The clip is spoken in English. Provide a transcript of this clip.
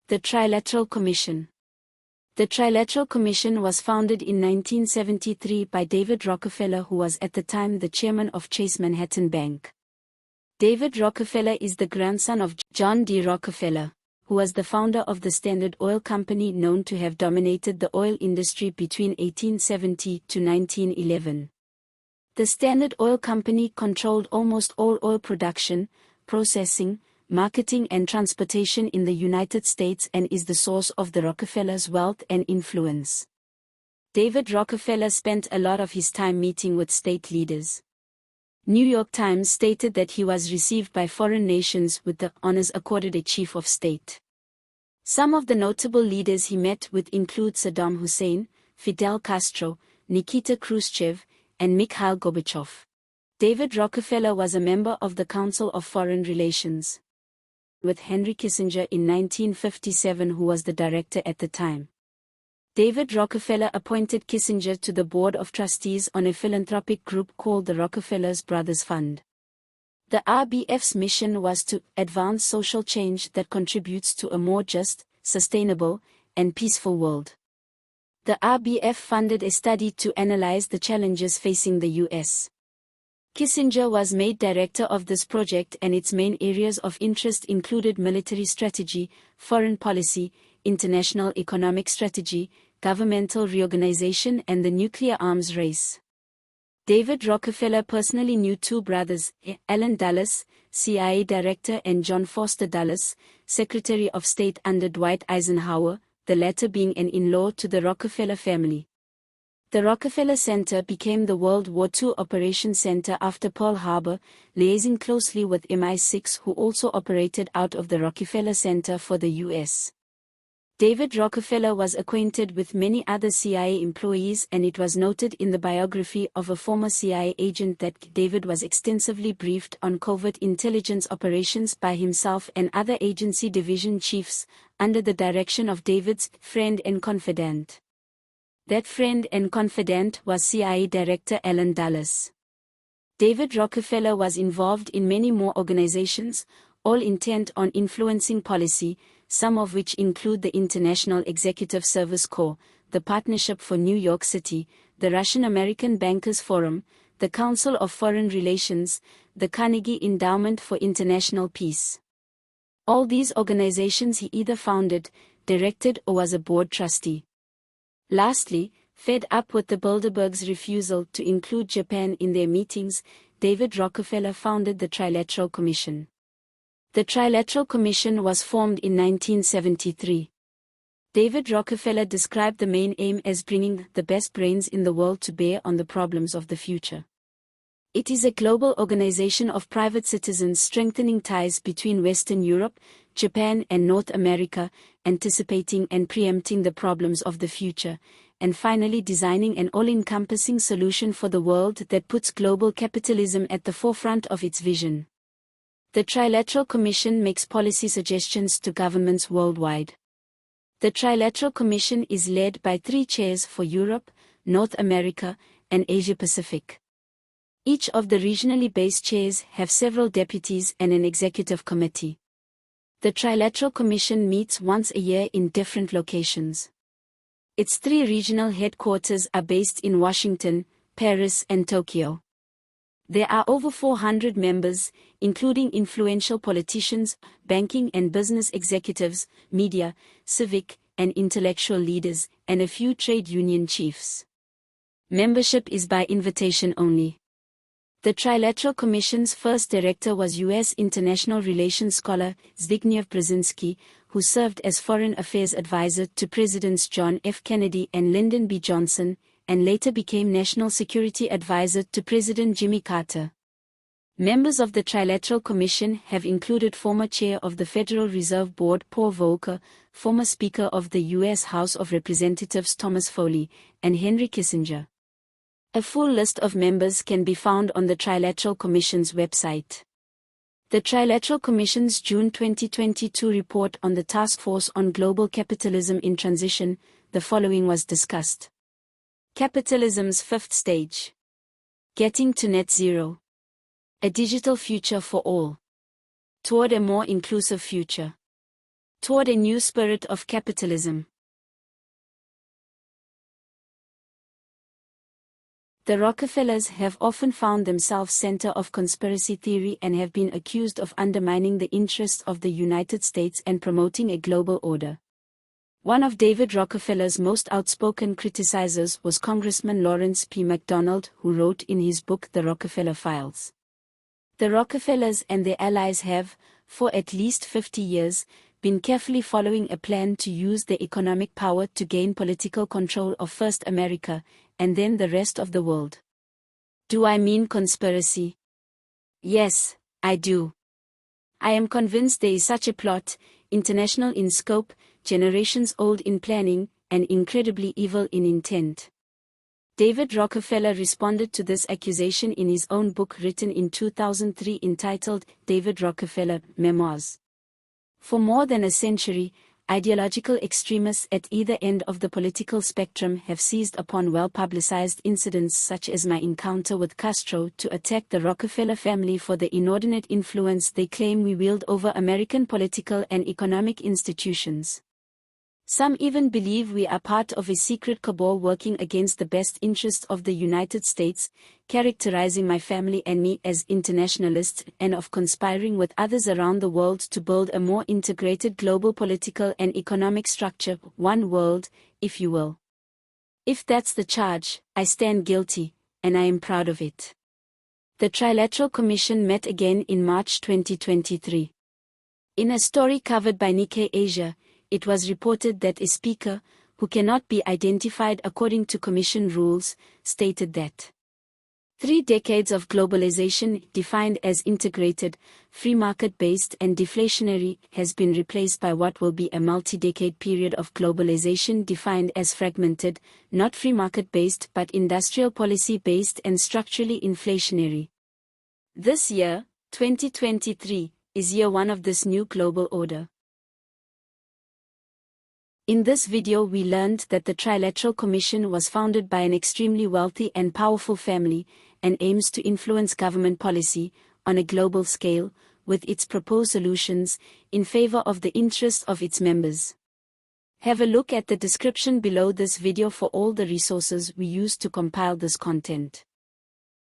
The Trilateral Commission. The Trilateral Commission was founded in 1973 by David Rockefeller, who was at the time the chairman of Chase Manhattan Bank. David Rockefeller is the grandson of John D. Rockefeller, who was the founder of the Standard Oil Company, known to have dominated the oil industry between 1870 to 1911. The Standard Oil Company controlled almost all oil production, processing, marketing and transportation in the United States and is the source of the Rockefellers' wealth and influence. David Rockefeller spent a lot of his time meeting with state leaders. New York Times stated that he was received by foreign nations with the honors accorded a chief of state. Some of the notable leaders he met with include Saddam Hussein, Fidel Castro, Nikita Khrushchev, and Mikhail Gorbachev. David Rockefeller was a member of the Council of Foreign Relations with Henry Kissinger in 1957, who was the director at the time. David Rockefeller appointed Kissinger to the board of trustees on a philanthropic group called the Rockefeller Brothers Fund. The RBF's mission was to advance social change that contributes to a more just, sustainable, and peaceful world. The RBF funded a study to analyze the challenges facing the U.S. Kissinger was made director of this project, and its main areas of interest included military strategy, foreign policy, international economic strategy, governmental reorganization and the nuclear arms race. David Rockefeller personally knew two brothers, Allen Dulles, CIA director, and John Foster Dulles, Secretary of State under Dwight Eisenhower, the latter being an in-law to the Rockefeller family. The Rockefeller Center became the World War II Operations Center after Pearl Harbor, liaising closely with MI6, who also operated out of the Rockefeller Center for the U.S. David Rockefeller was acquainted with many other CIA employees, and it was noted in the biography of a former CIA agent that David was extensively briefed on covert intelligence operations by himself and other agency division chiefs, under the direction of David's friend and confidant. That friend and confidant was CIA Director Allen Dulles. David Rockefeller was involved in many more organizations, all intent on influencing policy, some of which include the International Executive Service Corps, the Partnership for New York City, the Russian-American Bankers Forum, the Council of Foreign Relations, the Carnegie Endowment for International Peace. All these organizations he either founded, directed or was a board trustee. Lastly, fed up with the Bilderbergs' refusal to include Japan in their meetings, David Rockefeller founded the Trilateral Commission. The Trilateral Commission was formed in 1973. David Rockefeller described the main aim as bringing the best brains in the world to bear on the problems of the future. It is a global organization of private citizens strengthening ties between Western Europe, Japan and North America, anticipating and preempting the problems of the future, and finally designing an all-encompassing solution for the world that puts global capitalism at the forefront of its vision. The Trilateral Commission makes policy suggestions to governments worldwide. The Trilateral Commission is led by 3 chairs for Europe, North America, and Asia-Pacific. Each of the regionally based chairs have several deputies and an executive committee. The Trilateral Commission meets once a year in different locations. Its 3 regional headquarters are based in Washington, Paris and Tokyo. There are over 400 members, including influential politicians, banking and business executives, media, civic and intellectual leaders, and a few trade union chiefs. Membership is by invitation only. The Trilateral Commission's first director was U.S. international relations scholar Zbigniew Brzezinski, who served as foreign affairs advisor to Presidents John F. Kennedy and Lyndon B. Johnson, and later became national security advisor to President Jimmy Carter. Members of the Trilateral Commission have included former chair of the Federal Reserve Board Paul Volcker, former Speaker of the U.S. House of Representatives Thomas Foley, and Henry Kissinger. A full list of members can be found on the Trilateral Commission's website. The Trilateral Commission's June 2022 report on the Task Force on Global Capitalism in Transition, the following was discussed. Capitalism's fifth stage. Getting to net zero. A digital future for all. Toward a more inclusive future. toward a new spirit of capitalism. The Rockefellers have often found themselves center of conspiracy theory and have been accused of undermining the interests of the United States and promoting a global order. One of David Rockefeller's most outspoken criticizers was Congressman Lawrence P. MacDonald, who wrote in his book The Rockefeller Files. The Rockefellers and their allies have, for at least 50 years, been carefully following a plan to use their economic power to gain political control of first America, and then the rest of the world. Do I mean conspiracy? Yes, I do. I am convinced there is such a plot, international in scope, generations old in planning, and incredibly evil in intent. David Rockefeller responded to this accusation in his own book written in 2003 entitled David Rockefeller Memoirs. For more than a century, ideological extremists at either end of the political spectrum have seized upon well-publicized incidents such as my encounter with Castro to attack the Rockefeller family for the inordinate influence they claim we wield over American political and economic institutions. Some even believe we are part of a secret cabal working against the best interests of the United States, characterizing my family and me as internationalists and of conspiring with others around the world to build a more integrated global political and economic structure, one world, if you will. If that's the charge, I stand guilty, and I am proud of it. The Trilateral Commission met again in March 2023. In a story covered by Nikkei Asia, it was reported that a speaker, who cannot be identified according to Commission rules, stated that 3 decades of globalization, defined as integrated, free market-based and deflationary, has been replaced by what will be a multi-decade period of globalization defined as fragmented, not free market-based but industrial policy-based and structurally inflationary. This year, 2023, is year 1 of this new global order. In this video we learned that the Trilateral Commission was founded by an extremely wealthy and powerful family, and aims to influence government policy, on a global scale, with its proposed solutions, in favor of the interests of its members. Have a look at the description below this video for all the resources we used to compile this content.